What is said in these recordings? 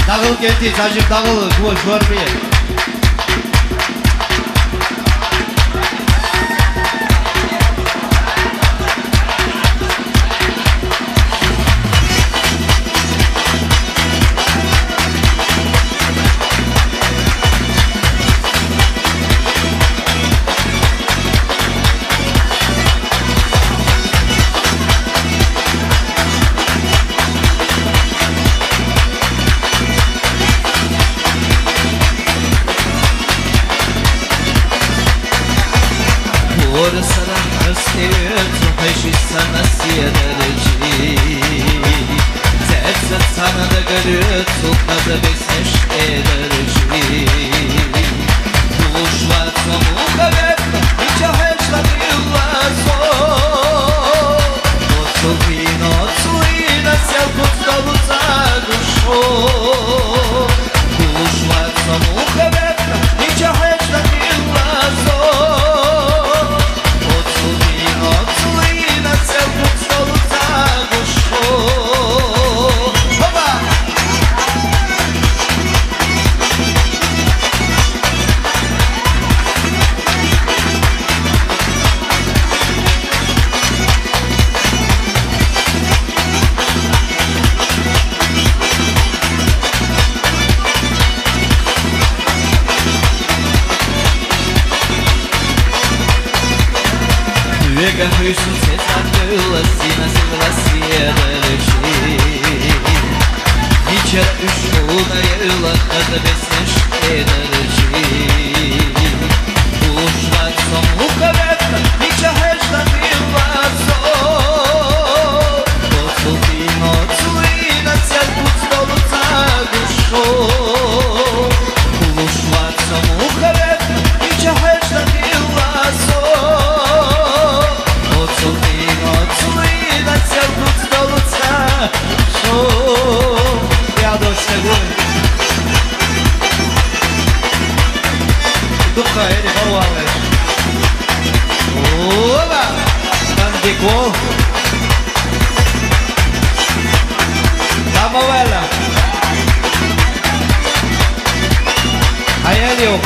Dağıl geldi, sacım dağıl, kuva şuarmaya. ورسنا حسيت وحشي السنة سيدرجي تأتت سنة دقرت وقد بسنش ادرجي وشوات ومقبت نجحش لقيواسو وطلبين وطلين سيكت دلتاق الشو وشوات ومقبت نجحش لقيواسو Века хышын сетандыла сина сыгласия дырыши Ничер үш ұлна ела қады беснеш едырыши Ушват сон уқаветка нича хешта биласо Отсултин отсулина цел пут столу цагушо Ушват сон уқаветка нича хешта биласо Duka ele voava. Oba! Canticou. Vamos ela. Aí ele.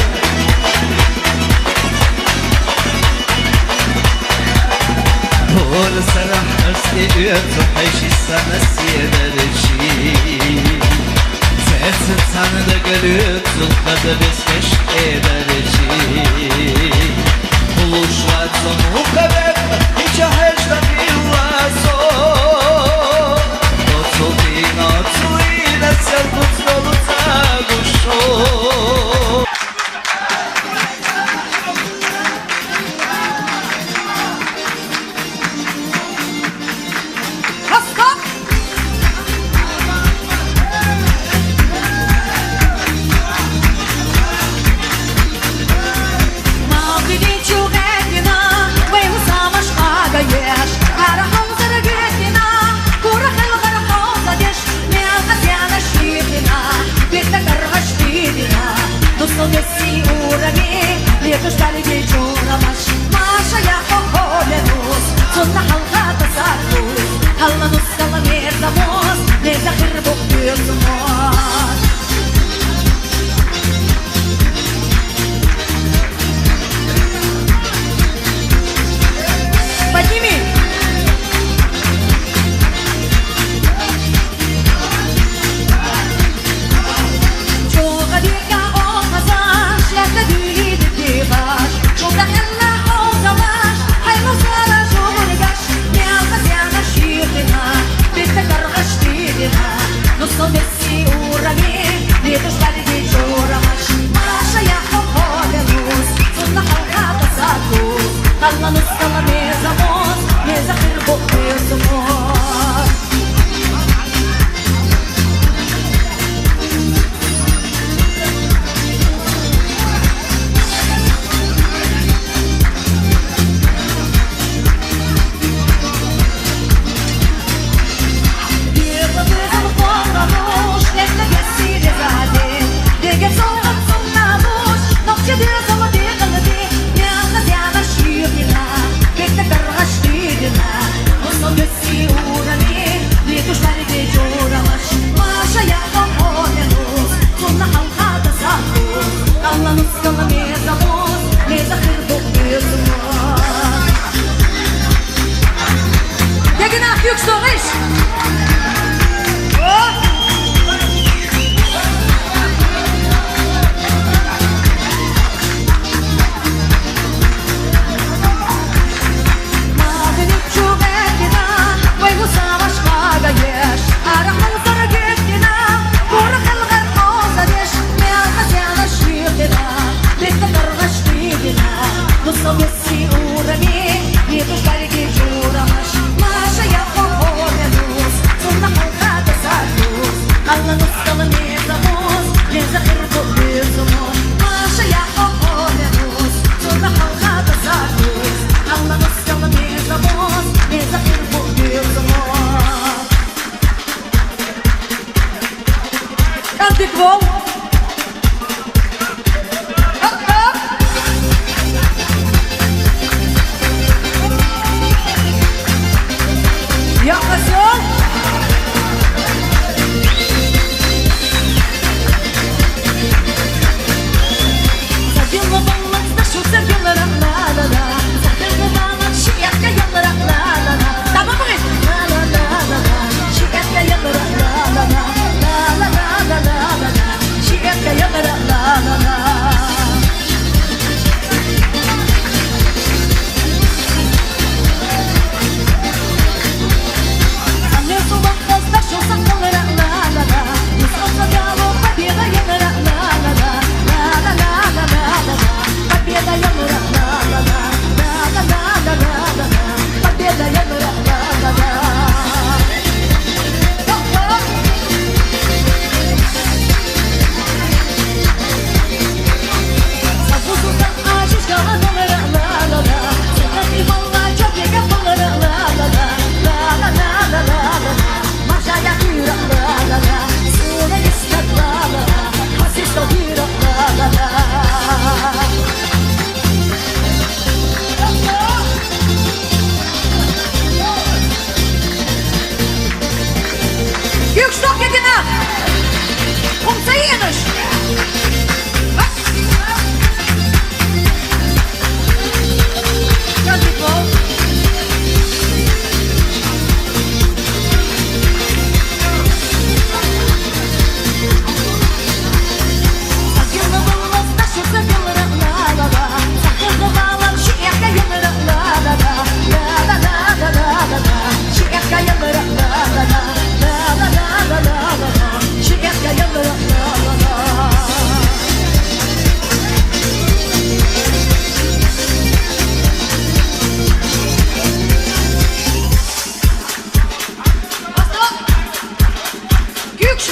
ورسنا حسيت وحشي السنة سيدرجي تأتت سنة دقرت وقد بسنش ادرجي وشوات ومقبت نجحش لقيواسو وطلبين وطلين سيكت دلتاق الشو No so dessi un ragazzo Антипол. Я козел. Забила баллон, знашу, забила ла-ла-ла. Забила баллон, шиятка яла ла-ла-ла. Tamam mı? La-la-la-la-la. Şiyatka yalı la-la-la. La-la-la-la-la. Şiyatka yalı la-la-la.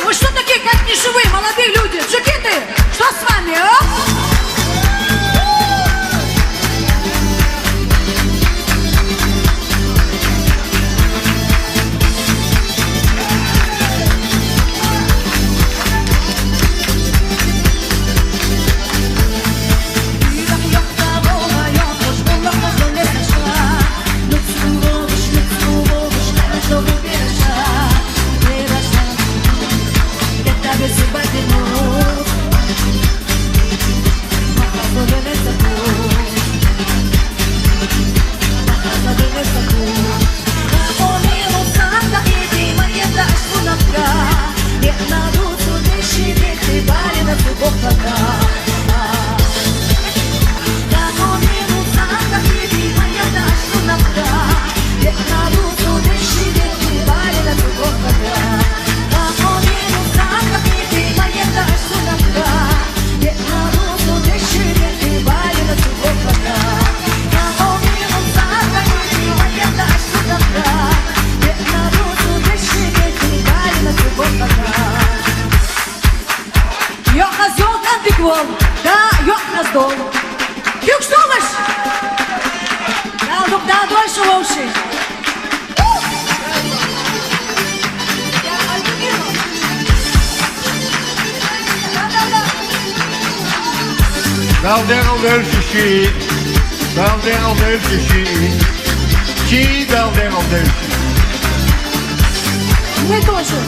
Вы что такие, как не живые, молодые люди? Джекеты, что с вами, а? Да, yok razdol. Yük soğuş. Kaldık daha dольше лучше. Daldero dölçüşü. Daldero dölçüşü. Çiğ daldero dölçüşü. Мы тоже.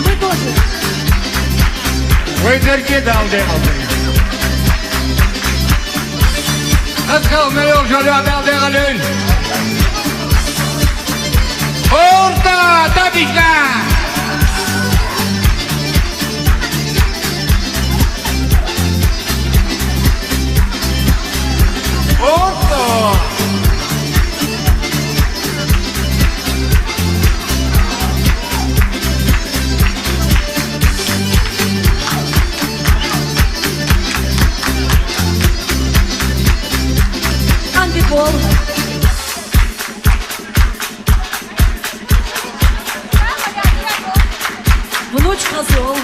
Мы тоже. Вы только дaldero dölçüşü. Adgal melhor jogar daldero dölçüşü. Orta, tabica. Orta. Антипол. Внучка зол.